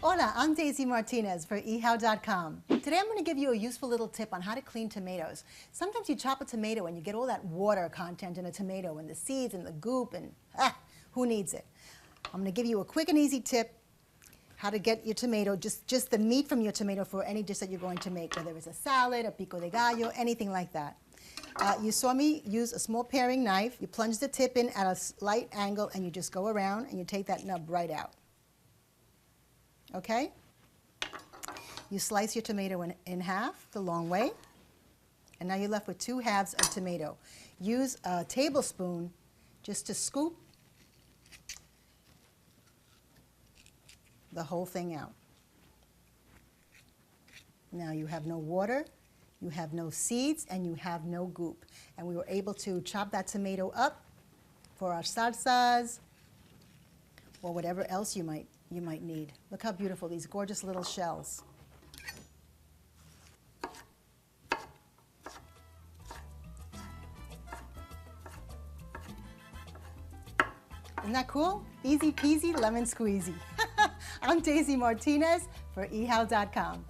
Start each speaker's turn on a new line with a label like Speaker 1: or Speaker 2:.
Speaker 1: Hola, I'm Daisy Martinez for eHow.com. Today I'm going to give you a useful little tip on how to clean tomatoes. Sometimes you chop a tomato and you get all that water content in a tomato and the seeds and the goop and who needs it? I'm going to give you a quick and easy tip how to get your tomato, just the meat from your tomato for any dish that you're going to make, whether it's a salad, a pico de gallo, anything like that. You saw me use a small paring knife. You plunge the tip in at a slight angle and you just go around and you take that nub right out. Okay? You slice your tomato in half the long way, and now you're left with 2 halves of tomato. Use a tablespoon just to scoop the whole thing out. Now you have no water, you have no seeds, and you have no goop. And we were able to chop that tomato up for our salsas or whatever else you might need. Look how beautiful, these gorgeous little shells. Isn't that cool? Easy peasy, lemon squeezy. I'm Daisy Martinez for eHow.com.